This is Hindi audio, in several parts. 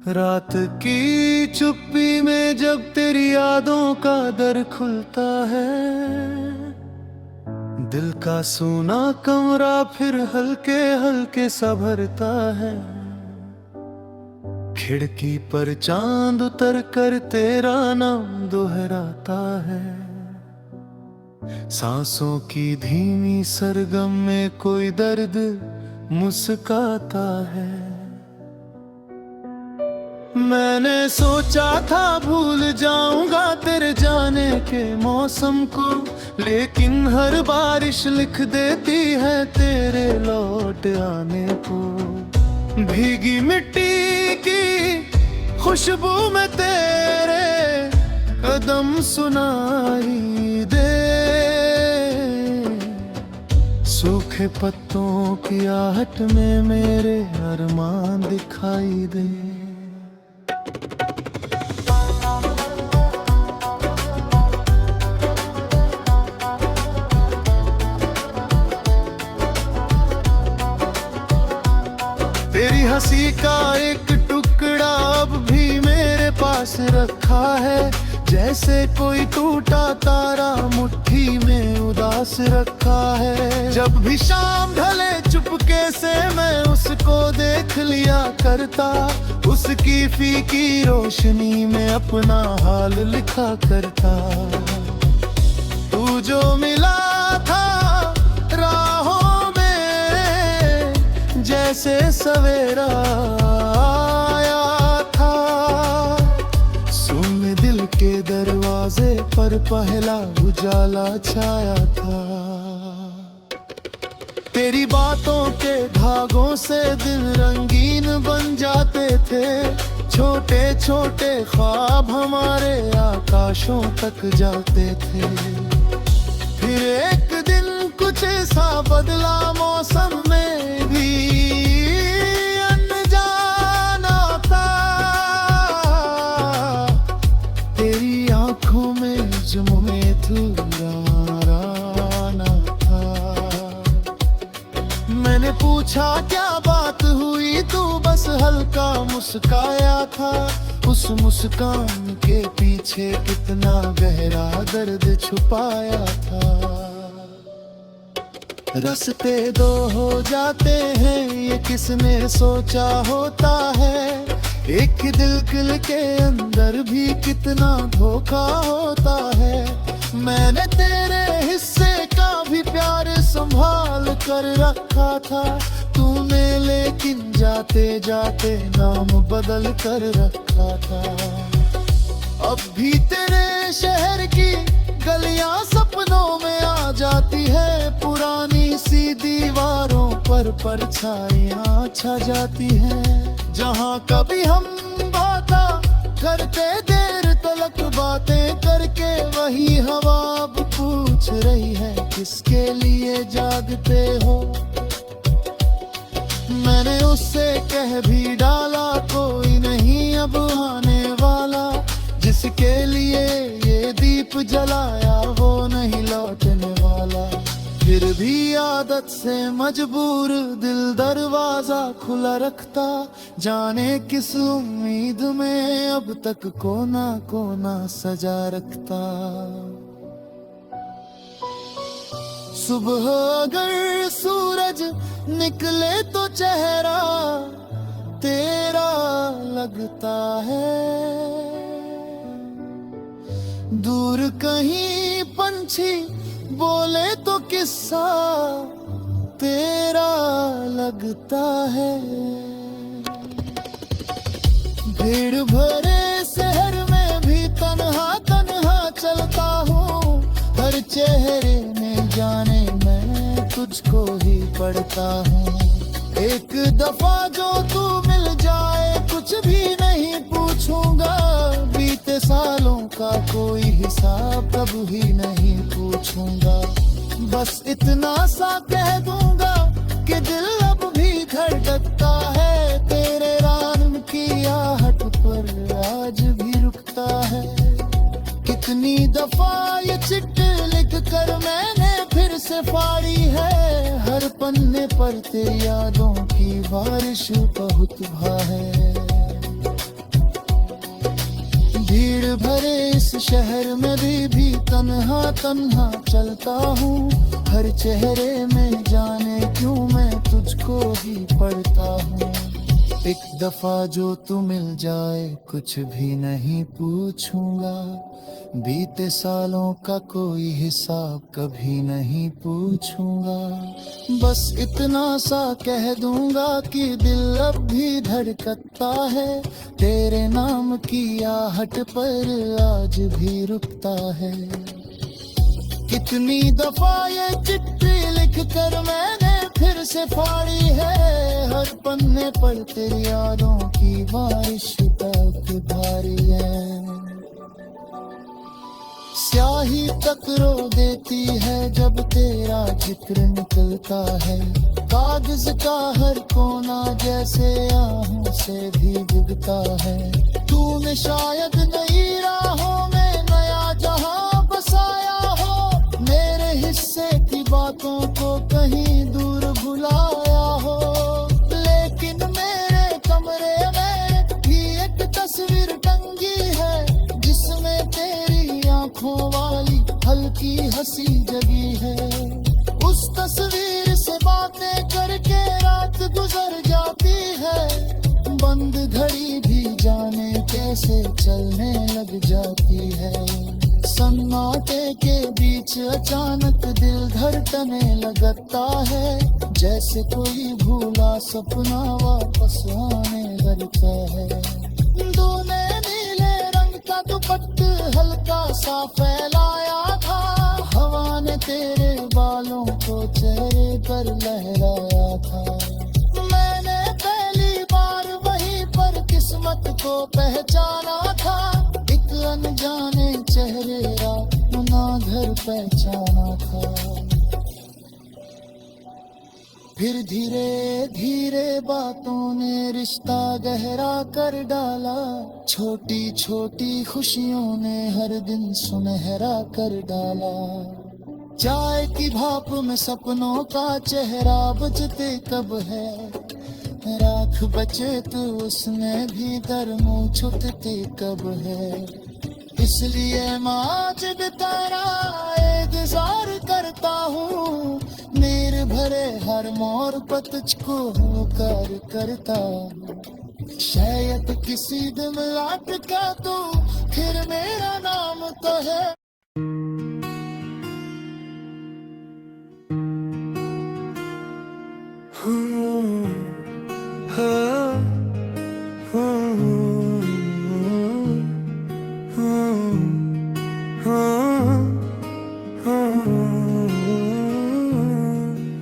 रात की चुप्पी में जब तेरी यादों का दर खुलता है, दिल का सूना कमरा फिर हल्के हल्के सा भरता है। खिड़की पर चांद उतर कर तेरा नाम दोहराता है। सांसों की धीमी सरगम में कोई दर्द मुस्काता है। मैंने सोचा था भूल जाऊंगा तेरे जाने के मौसम को, लेकिन हर बारिश लिख देती है तेरे लौट आने को। भीगी मिट्टी की खुशबू में तेरे कदम सुनाई दे, सूखे पत्तों की आहट में मेरे अरमान दिखाई दे। तेरी हंसी का एक टुकड़ा अब भी मेरे पास रखा है, जैसे कोई टूटा तारा मुट्ठी में उदास रखा है। जब भी शाम ढले चुपके से मैं उसको देख लिया करता, उसकी फीकी रोशनी में अपना हाल लिखा करता। तू जो मिला था राहों में जैसे सवेरा आया था, सुन दिल के दरवाजे पर पहला उजाला छाया था। तेरी बातों के धागों से दिन रंगीन बन जाते थे, छोटे छोटे ख्वाब हमारे आकाशों तक जाते थे। फिर एक दिन कुछ ऐसा बदला मौसम में भी अनजाना था। तेरी आंखों में जुम्मे धुराना था। मैंने पूछा क्या बात हुई, तू बस हल्का मुस्काया था। उस मुस्कान के पीछे कितना गहरा दर्द छुपाया था। रास्ते दो हो जाते हैं ये किसने सोचा होता है, एक दिल के अंदर भी कितना धोखा होता है। मैंने तेरे हिस्से का भी प्यार संभाल कर रखा था, तूने लेकिन जाते जाते नाम बदल कर रखा था। अब भी तेरे शहर की गलियां सपनों में आ जाती है, पुरानी सी दीवारों पर परछाइयां छा जाती हैं। जहां कभी हम बाता करते देर तलक बातें करके, वही हवा अब पूछ रही है किसके लिए जागते हो। मैंने उससे कह भी डाला कोई नहीं अब आने वाला, जिसके लिए ये दीप जलाया वो नहीं लौटने वाला। फिर भी आदत से मजबूर दिल दरवाजा खुला रखता, जाने किस उम्मीद में अब तक कोना कोना सजा रखता। सुबह अगर सूरज निकले तो चेहरा तेरा लगता है, दूर कहीं पंछी बोले तो किस्सा तेरा लगता है। भीड़ भरे शहर में भी तन्हा तन्हा चलता हूँ, हर चेहरे में जाने मैं तुझको ही पढ़ता हूँ। एक दफा जो तू मिल जाए कुछ भी नहीं पूछूंगा, बीते सालों का कोई हिसाब कभी नहीं पूछूंगा। बस इतना सा कह दूंगा कि दिल अब भी धड़कता है, तेरे नाम की आहट पर आज भी रुकता है। कितनी दफा ये चिट्ठी लिख कर मैंने फिर से फाड़ी है, हर पन्ने पर तेरी यादों की बारिश बहुत भा है। भीड़ भरे इस शहर में भी तन्हा तन्हा चलता हूँ। हर चेहरे में जाने क्यों मैं तुझको ही पढ़ता हूँ। एक दफा जो तू मिल जाए कुछ भी नहीं पूछूंगा। बीते सालों का कोई हिसाब कभी नहीं पूछूंगा। बस इतना सा कह दूंगा कि दिल अब भी धड़कता है। तेरे नाम की आहट पर आज भी रुकता है। कितनी दफा ये चिट्ठी लिख कर मैंने फिर से फाड़ी है। हर पन्ने पर तेरी यादों की बारिश तक भारी है। स्याही तक रो देती है जब तेरा जिक्र निकलता है। कागज का हर कोना जैसे आहों से भी भीगता है। तूने शायद नई राहों में नया जहां बसाया हो। मेरे हिस्से की बातों को कहीं दूर भुलाया हो। लेकिन मेरे कमरे में भी एक तस्वीर टंगी है जिसमें तेरी आंखों वाली हल्की हंसी जगी है। उस तस्वीर से बातें करके रात गुजर जाती है। बंद घड़ी भी जाने कैसे चलने लग जाती है। सन्नाटे के बीच अचानक दिल धड़कने लगता है। जैसे कोई भूला सपना वापस आने लगता है। तूने नीले रंग का दुपट्टा हल्का सा फैलाया था। हवा ने तेरे बालों को चेहरे पर लहराया था। मैंने पहली बार वहीं पर किस्मत को पहचाना था। एक अनजाने चेहरे का मुनागर पहचाना था। फिर धीरे धीरे बातों ने रिश्ता गहरा कर डाला। छोटी छोटी खुशियों ने हर दिन सुनहरा कर डाला। चाय की भाप में सपनों का चेहरा बजते कब है। राख बचे तो उसमें भी दर मुँह छुटते कब है। इसलिए मैं आज भी तेरा इंतजार करता हूँ। मेरे भरे हर मोड़ पर तुझको होकर करता हूँ। शायद किसी दिन लौट का तू फिर मेरा नाम तो है।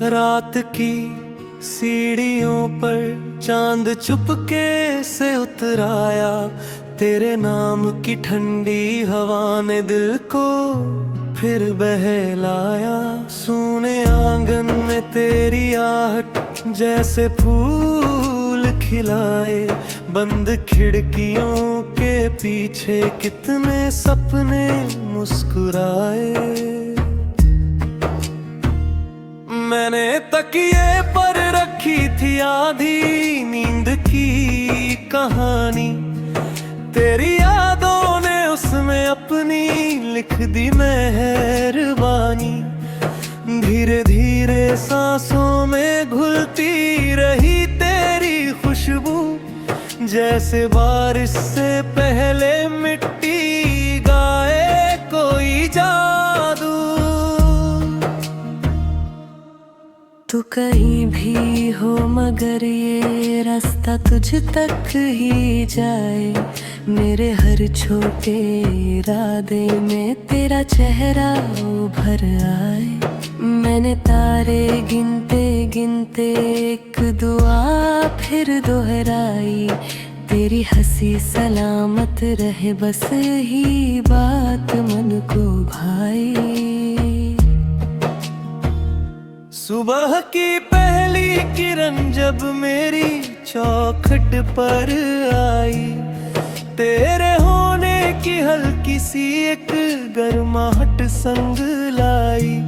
रात की सीढ़ियों पर चांद चुपके से उतर आया। तेरे नाम की ठंडी हवा ने दिल को फिर बहलाया। सूने आंगन में तेरी आहट जैसे फूल खिलाए। बंद खिड़कियों के पीछे कितने सपने मुस्कुराए। मैंने तकिए पर रखी थी आधी नींद की कहानी। तेरी यादों ने उसमें अपनी लिख दी मेहरबानी। धीरे धीरे सांसों में घुलती रही तेरी खुशबू। जैसे बारिश से पहले मिट्टी गाए कोई जादू। तू कहीं भी हो मगर ये रास्ता तुझ तक ही जाए। मेरे हर छोटे इरादे में तेरा चेहरा उभर आए। मैंने तारे गिनते गिनते एक दुआ फिर दोहराई। तेरी हंसी सलामत रहे बस ही बात मन को भाई। सुबह की पहली किरण जब मेरी चौखट पर आई। तेरे होने की हल्की सी एक गर्माहट संग लाई।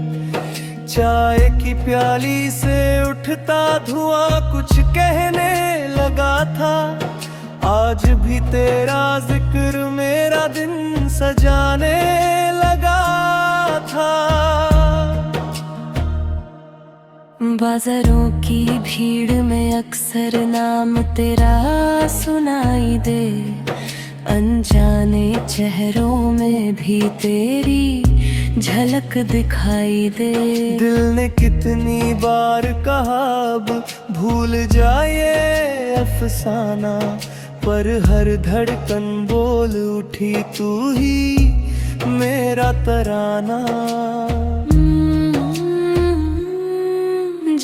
चाय की प्याली से उठता धुआं कुछ कहने लगा था। आज भी तेरा जिक्र मेरा दिन सजाने लगा था। बाजारों की भीड़ में अक्सर नाम तेरा सुनाई दे, अनजाने चेहरों में भी तेरी झलक दिखाई दे। दिल ने कितनी बार कहा अब भूल जाए अफसाना, पर हर धड़कन बोल उठी तू ही मेरा तराना।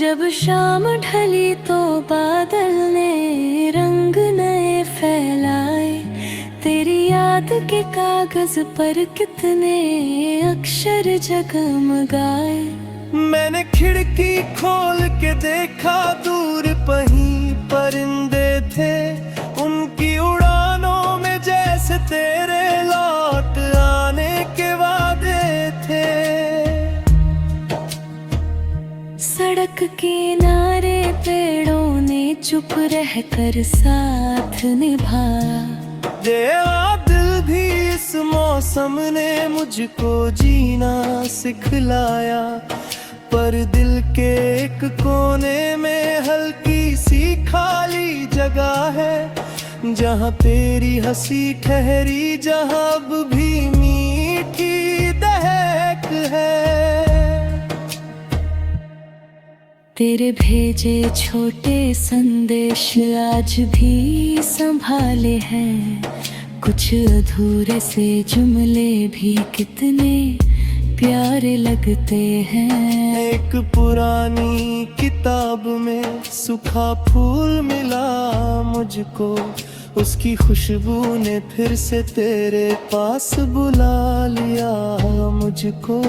जब शाम ढली तो बादल ने रंग नए फैलाए, तेरी याद के कागज पर कितने अक्षर जगमगाए। मैंने खिड़की खोल के देखा दूर कहीं परिंदे थे, उनकी उड़ानों में जैसे तेरे लौट आने के वादे थे। सड़क किनारे पेड़ों ने चुप रहकर साथ निभाया, देवा दिल भी इस मौसम ने मुझको जीना सिखलाया। पर दिल के एक कोने में हल्की सी खाली जगह है, जहाँ तेरी हंसी ठहरी, जहाँ अब भी मीठी दहक है। तेरे भेजे छोटे संदेश आज भी संभाले हैं, कुछ अधूरे से जुमले भी कितने प्यारे लगते हैं। एक पुरानी किताब में सूखा फूल मिला मुझको, उसकी खुशबू ने फिर से तेरे पास बुला लिया मुझको।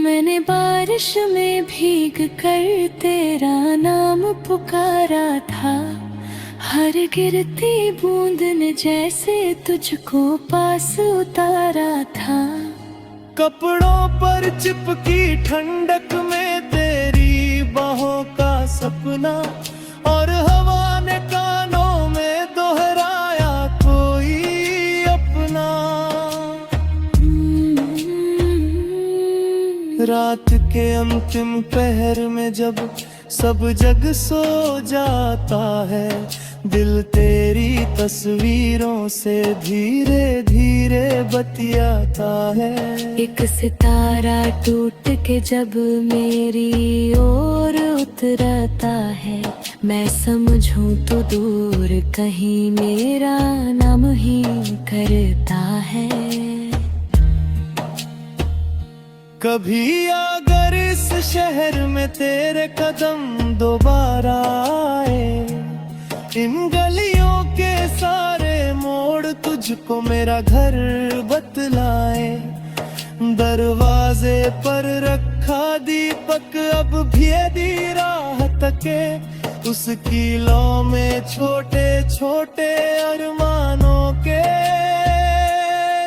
मैंने बारिश में भीग कर तेरा नाम पुकारा था, हर गिरती बूंद ने जैसे तुझको पास उतारा था। कपड़ों पर चिपकी ठंडक में तेरी बाहों का सपना, और हवा ने कानों में दोहराया कोई अपना। रात के अंतिम पहर में जब सब जग सो जाता है, दिल तेरी तस्वीरों से धीरे धीरे बतियाता है। एक सितारा टूट के जब मेरी ओर उतरता है, मैं समझूं तो दूर कहीं मेरा नाम ही करता है। कभी अगर इस शहर में तेरे कदम दोबारा आए, इन गलियों के सारे मोड़ तुझको मेरा घर बतलाए। दरवाजे पर रखा दीपक अब भी दी राह तके, उसकी लौ में छोटे छोटे अरमानों के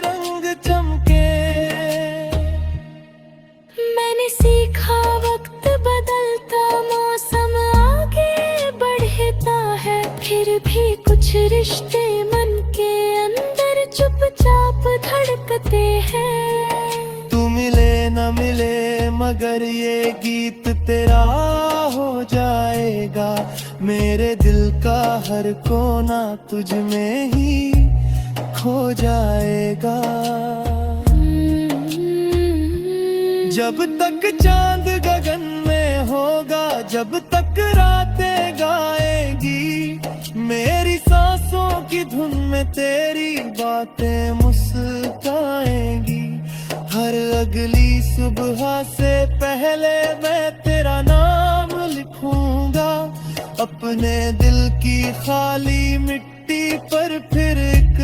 रंग चमके। मैंने सीखा वक्त बदलता, मौसम आगे बढ़ता है, फिर भी कुछ रिश्ते मन के अंदर चुपचाप धड़कते हैं। तू मिले न मिले मगर ये गीत तेरा हो जाएगा, मेरे दिल का हर कोना तुझ में ही खो जाएगा। जब तक चांद गगन में होगा, जब तक रातें गाएगी, मेरी सांसों की धुन में तेरी बातें मुस्काएंगी। हर अगली सुबह से पहले मैं तेरा नाम लिखूंगा, अपने दिल की खाली मिट्टी पर फिर एक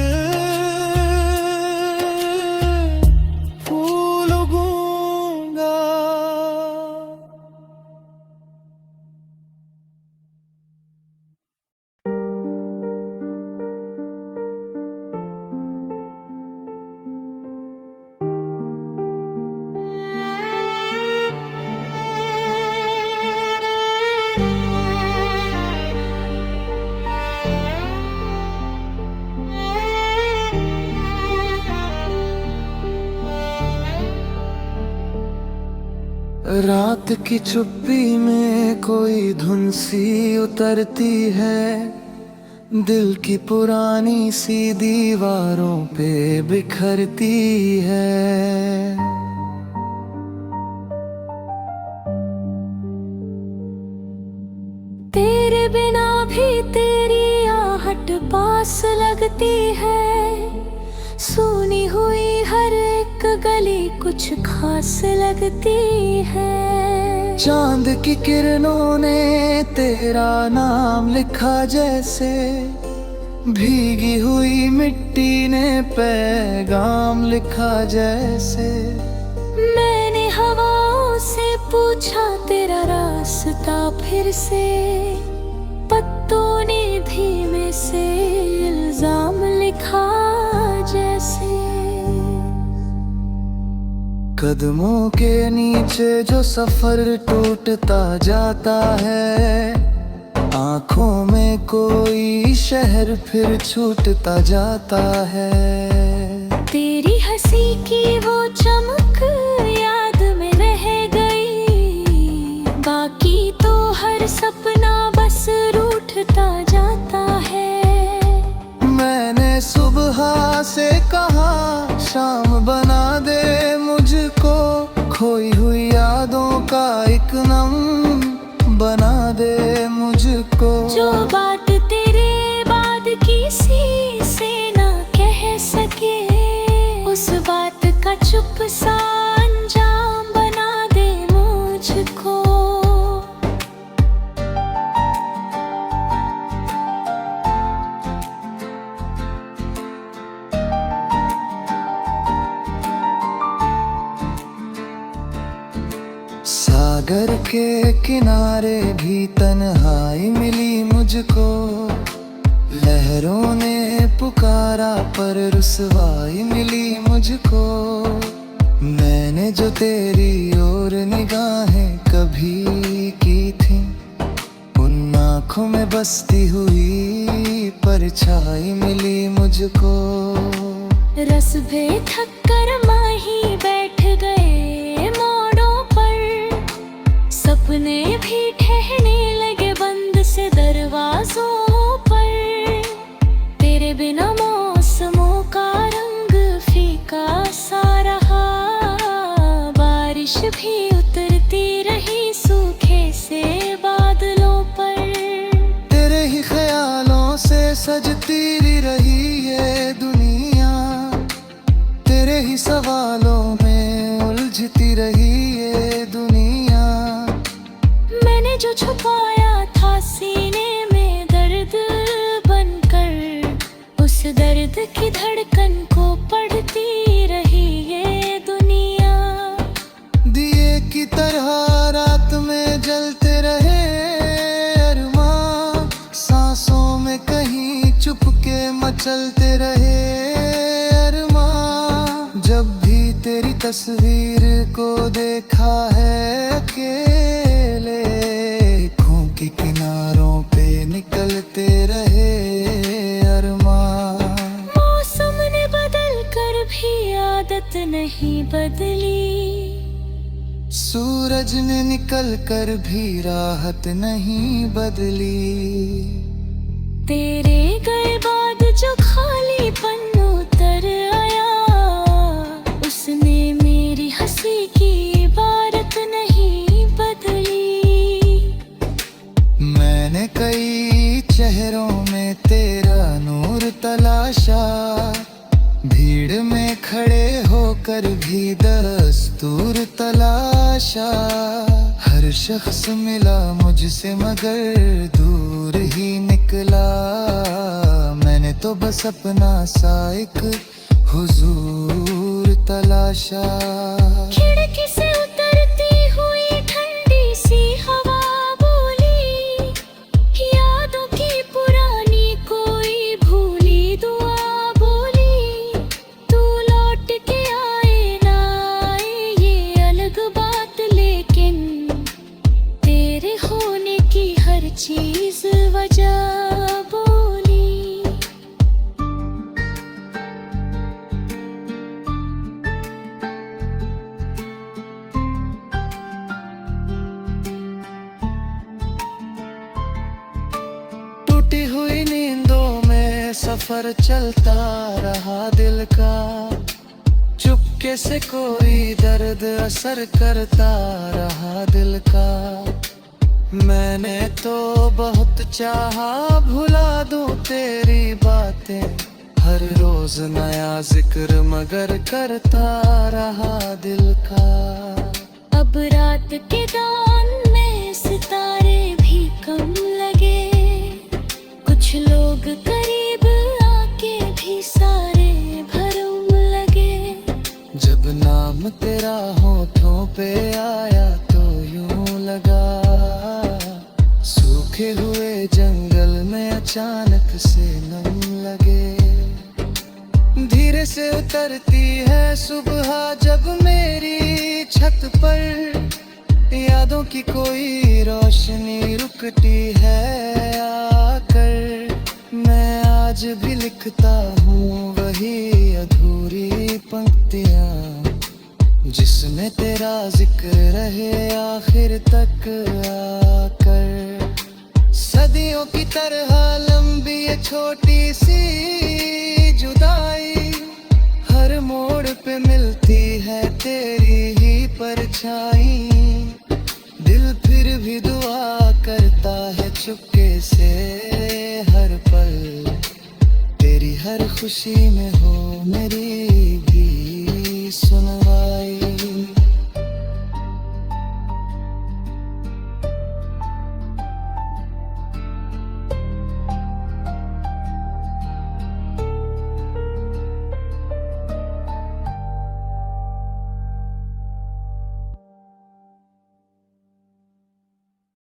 फूल उगूंगा। रात की चुप्पी में कोई धुन सी उतरती है, दिल की पुरानी सी दीवारों पे बिखरती है। तेरे बिना भी तेरी आहट पास लगती है, सुनी हुई हर एक गली कुछ खास लगती है। चांद की किरणों ने तेरा नाम लिखा जैसे, भीगी हुई मिट्टी ने पैगाम लिखा जैसे। मैंने हवाओं से पूछा तेरा रास्ता फिर से, पत्तों ने धीमे से इल्जाम लिखा जैसे। कदमों के नीचे जो सफर टूटता जाता है, आंखों में कोई शहर फिर छूटता जाता है। तेरी हंसी की वो चमक याद में रह गई, बाकी तो हर सपना बस रूठता जाता है। मैंने सुबह से कहा शाम बना दे मुझको, खोई हुई यादों का एक नम बना दे मुझको। जो बात तेरे बाद किसी से ना कह सके, उस बात का चुप सा अंजाम बना दे मुझको। सागर के किनारे भी तन्हाई मिली मुझको, लहरों ने पुकारा पर रुसवाई मिली मुझको। मैंने जो तेरी ओर निगाहें कभी की थी, उन आँखों में बसती हुई परछाई मिली मुझको। रस भे थक कर माही बैठ गए मोड़ों पर, सपने भी ठहरने लगे बंद से दरवाजों पर। तेरे बिना मौसमों का रंग फीका सा रहा, बारिश भी उतरती रही सूखे से बादलों पर। तेरे ही ख्यालों से सजती रही ये दुनिया, तेरे ही सवालों में उलझती रही ये दुनिया। मैंने जो छुपाया था सीने में दर्द बनकर, उस दर्द की धड़कन को पढ़ती रही ये दुनिया। दिए की तरह रात में जलते रहे अरमां, सांसों में कहीं चुपके मचलते रहे अरमां। जब भी तेरी तस्वीर को देखा है अकेले, आँखों के किनारों पे निकलते रहे अरमां। मौसम ने बदल कर भी आदत नहीं बदली, सूरज ने निकल कर भी राहत नहीं बदली। तेरे गए बाद जो खालीपन उतर आया, उसने मेरी हंसी की इबारत नहीं बदली। मैंने कई चेहरों में तेरा नूर तलाशा, भीड़ में खड़े होकर भी दस्तूर तलाशा। हर शख्स मिला मुझसे मगर दूर ही निकला, मैंने तो बस अपना सा एक हुजूर तलाशा। खिड़की से उतरती हुई ठंडी सी हवा बोली, यादों की पुरानी कोई भूली दुआ बोली। तू लौट के आए ना आए ये अलग बात, लेकिन तेरे होने की हर चीज वजह बोली। सफर चलता रहा दिल का, चुपके से कोई दर्द असर करता रहा दिल का। मैंने तो बहुत चाहा भुला दूं तेरी बातें, हर रोज नया जिक्र मगर करता रहा दिल का। अब रात के दान में सितारे भी कम लगे, कुछ लोग करीब आके भी सारे भरम लगे। जब नाम तेरा होठों पे आया तो यूं लगा, सूखे हुए जंगल में अचानक से नम लगे। धीरे से उतरती है सुबह जब मेरी छत पर, यादों की कोई रोशनी रुकती है आकर। मैं आज भी लिखता हूँ वही अधूरी पंक्तियाँ, जिसमें तेरा जिक्र रहे आखिर तक आकर। सदियों की तरह लंबी ये छोटी सी जुदाई, हर मोड़ पे मिलती है तेरी ही परछाई। दिल फिर भी दुआ करता है चुपके से हर पल, तेरी हर खुशी में